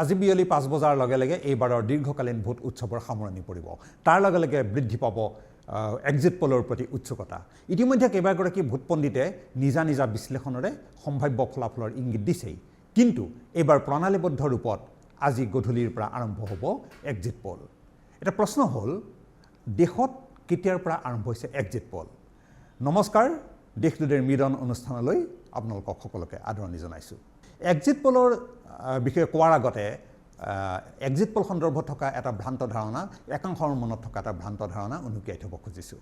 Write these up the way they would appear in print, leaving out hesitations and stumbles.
আজি বিয়লি 5 বজাৰ লগে লগে এইবাৰৰ দীৰ্ঘকালীন ভোট উৎসৱৰ সামৰণি পৰিব তাৰ লগে লগে বৃদ্ধি পাব এক্সিট পোলৰ প্ৰতি উৎসুকতা ইতিমধ্যে কেইবাগৰাকী ভোট পণ্ডিতে নিজা নিজা বিশ্লেষণৰে সম্ভাৱ্য ফলাফলৰ ইংগিত দিছেই কিন্তু এইবাৰ প্ৰণালীবদ্ধ ৰূপত আজি গধূলিৰ পৰা আৰম্ভ হ'ব এক্সিট পোল এটা প্ৰশ্ন হ'ল দেশত কেতিয়াৰ পৰা আৰম্ভ হৈছে এক্সিট পোল নমস্কাৰ দেশদুদেৰ মিলন অনুষ্ঠানলৈ আপোনালোকক সকলোকে আদৰণি জনাইছোঁ এক্সিট পোলৰ বিষয়ে কোৱাৰ আগতে এক্সিট পোল সন্দৰ্ভত থকা এটা ভ্ৰান্ত ধাৰণা একাংশৰ মনত থকা এটা ভ্ৰান্ত ধাৰণা অনুকিয়াই থ'ব খুজিছোঁ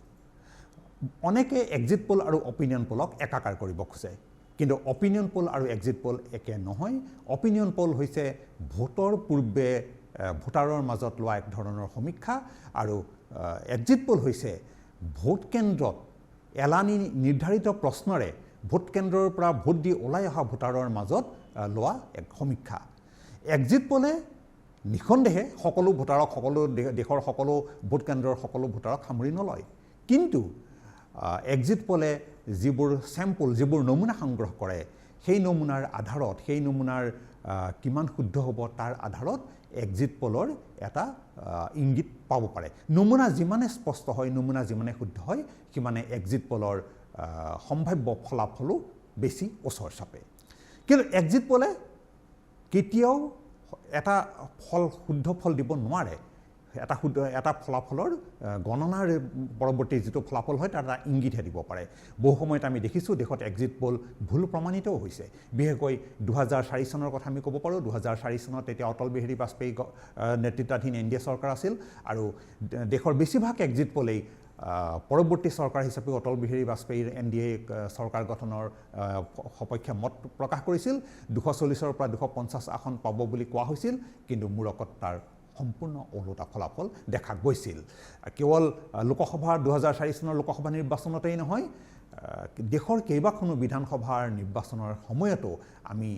অনেকে এক্সিট পোল আৰু অপিনিয়ন পোলক একাকাৰ কৰিব খোজে কিন্তু অপিনিয়ন পোল আৰু এক্সিট পোল একে নহয় অপিনিয়ন পোল হৈছে ভোটৰ পূৰ্বে ভোটাৰৰ মাজত লোৱা এক ধৰণৰ সমীক্ষা আৰু এক্সিট পোল হৈছে ভোট কেন্দ্ৰত এলানি নিৰ্ধাৰিত প্ৰশ্নৰে ভোট কেন্দ্ৰৰ পৰা ভোট দি ওলাই অহা ভোটাৰৰ মাজত লোৱা এক সমীক্ষা এক্সিট পোলে নিখন্দেহে সকলো ভোটাৰক সকলো দেশৰ সকলো ভোট কেন্দ্ৰৰ সকলো ভোটাৰক সামৰি নলয় কিন্তু এক্সিট পোলে যিবোৰ চেম্পল যিবোৰ নমুনা সংগ্ৰহ কৰে সেই নমুনাৰ আধাৰত সেই নমুনাৰ কিমান শুদ্ধ হ'ব তাৰ আধাৰত এক্সিট পোলৰ এটা ইংগিত পাব পাৰে নমুনা যিমানে স্পষ্ট হয় নমুনা যিমানে শুদ্ধ হয় সিমানে এক্সিট পোলৰ সম্ভাৱ্য ফলাফলো বেছি ওচৰ চাপে কিন্তু এক্সিট পোলে কেতিয়াও এটা শুদ্ধ ফল দিব নোৱাৰে এটা ফলাফলৰ গণনাৰ পৰৱৰ্তী যিটো ফলাফল হয় তাৰ এটা ইংগিতহে দিব পাৰে বহু সময়ত আমি দেখিছোঁ দেশত এক্সিট পোল ভুল প্ৰমাণিতও হৈছে বিশেষকৈ 2004 চনৰ কথা আমি ক'ব পাৰোঁ 2004 চনত তেতিয়া অটল বিহাৰী বাজপেয়ী নেতৃত্বাধীন NDA চৰকাৰ আছিল আৰু দেশৰ বেছিভাগ এক্সিট পোলেই পৰৱৰ্তী চৰকাৰ হিচাপে অটল বিহাৰী বাজপেয়ীৰ NDA চৰকাৰ গঠনৰ সপক্ষে মত প্ৰকাশ কৰিছিল 240ৰ পৰা 250 আসন পাব বুলি কোৱা হৈছিল কিন্তু মূৰকত তাৰ সম্পূৰ্ণ ওলোটা ফলাফল দেখা গৈছিল কেৱল লোকসভা 2004 চনৰ লোকসভা নিৰ্বাচনতেই নহয় দেশৰ কেইবাখনো বিধানসভাৰ নিৰ্বাচনৰ সময়তো আমি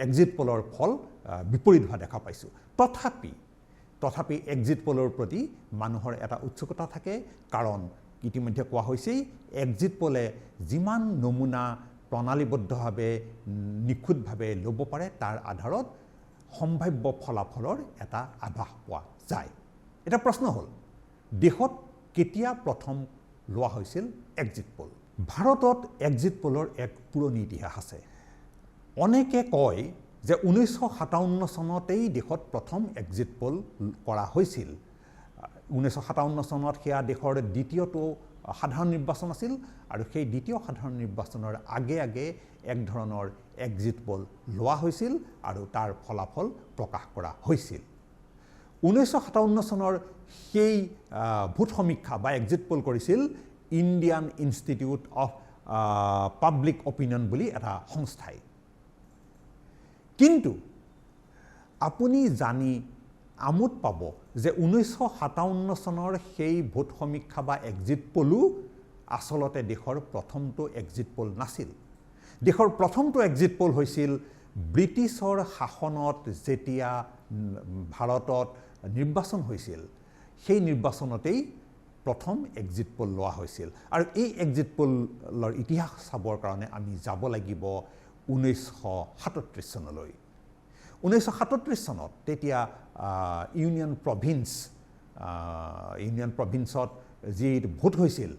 এক্সিট পোলৰ ফল বিপৰীত হোৱা দেখা পাইছোঁ তথাপি এক্সিট পোলৰ প্ৰতি মানুহৰ এটা উৎসুকতা থাকে কাৰণ ইতিমধ্যে কোৱা হৈছেই এক্সিট পোলে যিমান নমুনা প্ৰণালীবদ্ধভাৱে নিখুঁতভাৱে ল'ব পাৰে তাৰ আধাৰত সম্ভাৱ্য ফলাফলৰ এটা আভাস পোৱা যায় এটা প্ৰশ্ন হ'ল দেশত কেতিয়া প্ৰথম লোৱা হৈছিল এক্সিট পোল ভাৰতত এক্সিট পোলৰ এক পুৰণি ইতিহাস আছে অনেকে কয় যে 1957 চনতেই দেশত প্ৰথম এক্সিট পোল কৰা হৈছিল 1957 চনত সেয়া দেশৰ দ্বিতীয়টো সাধাৰণ নিৰ্বাচন আছিল আৰু সেই দ্বিতীয় সাধাৰণ নিৰ্বাচনৰ আগে এক ধৰণৰ এক্সিট পোল লোৱা হৈছিল আৰু তাৰ ফলাফল প্ৰকাশ কৰা হৈছিল 1957 চনৰ সেই ভোট সমীক্ষা বা এক্সিট পোল কৰিছিল Indian institute of public opinion বুলি এটা সংস্থাই কিন্তু আপুনি জানি আমোদ পাব যে 1957 চনৰ সেই ভোট সমীক্ষা বা এক্সিট পোলো আচলতে দেশৰ প্ৰথমটো এক্সিট পোল নাছিল দেশৰ প্ৰথমটো এক্সিট পোল হৈছিল ব্ৰিটিছৰ শাসনত যেতিয়া ভাৰতত নিৰ্বাচন হৈছিল সেই নিৰ্বাচনতেই প্ৰথম এক্সিট পোল লোৱা হৈছিল আৰু এই এক্সিট পোলৰ ইতিহাস চাবৰ কাৰণে আমি যাব লাগিব 1937 চনলৈ 1937 চনত তেতিয়া ইউনিয়ন প্ৰভিন্সত যি ভোট হৈছিল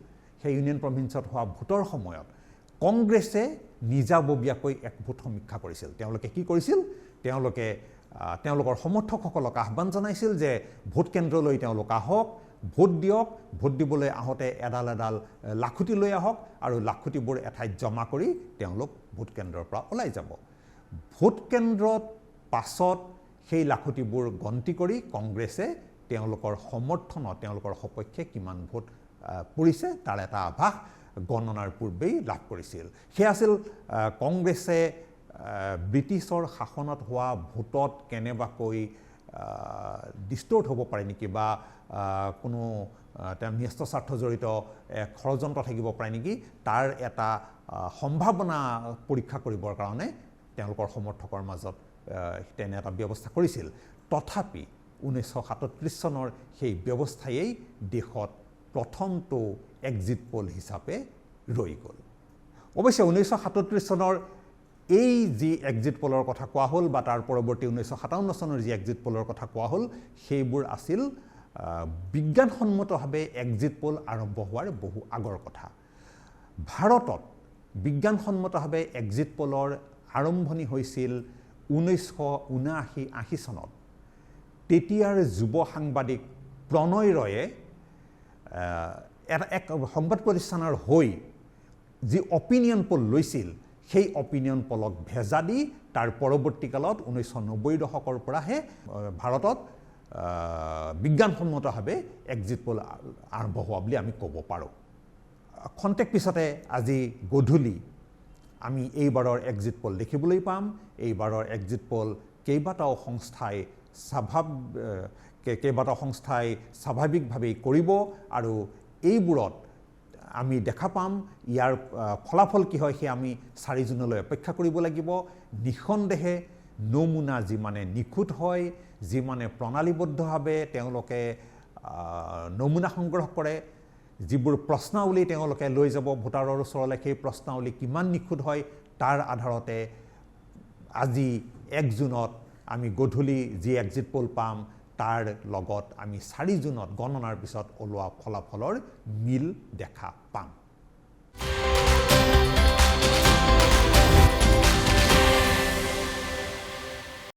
সেই ইউনিয়ন প্ৰভিন্সত হোৱা ভোটৰ সময়ত কংগ্ৰেছে নিজাববীয়াকৈ এক ভোট সমীক্ষা কৰিছিল তেওঁলোকে কি কৰিছিল তেওঁলোকে তেওঁলোকৰ সমৰ্থকসকলক আহ্বান জনাইছিল যে ভোট কেন্দ্ৰলৈ তেওঁলোক আহক ভোট দিয়ক ভোট দিবলৈ আহোঁতে এডাল লাখুটি লৈ আহক আৰু লাখুটিবোৰ এঠাইত জমা কৰি তেওঁলোক ভোট কেন্দ্ৰৰ পৰা ওলাই যাব ভোট কেন্দ্ৰত পাছত সেই লাখুটিবোৰ গন্তি কৰি কংগ্ৰেছে তেওঁলোকৰ সমৰ্থনত তেওঁলোকৰ সপক্ষে কিমান ভোট পৰিছে তাৰ এটা আভাস গণনাৰ পূৰ্বেই লাভ কৰিছিল সেয়া আছিল কংগ্ৰেছে ব্ৰিটিছৰ শাসনত হোৱা ভোটত কেনেবাকৈ ডিষ্টৰ্ট হ'ব পাৰে নেকি বা কোনো ন্যস্ত স্বাৰ্থ জড়িত ষড়যন্ত্ৰ থাকিব পাৰে নেকি তাৰ এটা সম্ভাৱনা পৰীক্ষা কৰিবৰ কাৰণে তেওঁলোকৰ সমৰ্থকৰ মাজত তেনে এটা ব্যৱস্থা কৰিছিল তথাপি 1937 চনৰ সেই ব্যৱস্থায়েই দেশত প্ৰথমটো এক্সিট পোল হিচাপে ৰৈ গ'ল অৱশ্যে 1937 চনৰ এই যি এক্সিট পোলৰ কথা কোৱা হ'ল বা তাৰ পৰৱৰ্তী 1957 চনৰ যি এক্সিট পোলৰ কথা কোৱা হ'ল সেইবোৰ আছিল বিজ্ঞানসন্মতভাৱে এক্সিট পোল আৰম্ভ হোৱাৰ বহু আগৰ কথা ভাৰতত বিজ্ঞানসন্মতভাৱে এক্সিট পোলৰ আৰম্ভণি হৈছিল 1979-80 চনত তেতিয়াৰ যুৱ সাংবাদিক প্ৰণয় ৰয়ে এক সংবাদ প্ৰতিষ্ঠানৰ হৈ যি অপিনিয়ন পোল লৈছিল সেই অপিনিয়ন পোলক ভেজা দি তাৰ পৰৱৰ্তী কালত 1990 দশকৰ পৰাহে ভাৰতত বিজ্ঞানসন্মতভাৱে এক্সিট পোল আৰম্ভ হোৱা বুলি আমি ক'ব পাৰোঁ খন্তেক পিছতে আজি গধূলি আমি এইবাৰৰ এক্সিট পোল দেখিবলৈ পাম এইবাৰৰ এক্সিট পোল কেইবাটাও সংস্থাই স্বাভাৱিকভাৱেই কৰিব আৰু এইবোৰত আমি দেখা পাম ইয়াৰ ফলাফল কি হয় সেই আমি 4 জুনলৈ অপেক্ষা কৰিব লাগিব নিঃসন্দেহে নমুনা যিমানে নিখুঁত হয় যিমানে প্ৰণালীবদ্ধভাৱে তেওঁলোকে নমুনা সংগ্ৰহ কৰে যিবোৰ প্ৰশ্নাৱলী তেওঁলোকে লৈ যাব ভোটাৰৰ ওচৰলৈ সেই প্ৰশ্নাৱলী কিমান নিখুঁত হয় তাৰ আধাৰতে আজি 1 জুনত আমি গধূলি যি এক্সিট পোল পাম তাৰ লগত আমি 4 জুনত গণনাৰ পিছত ওলোৱা ফলাফলৰ মিল দেখা পাম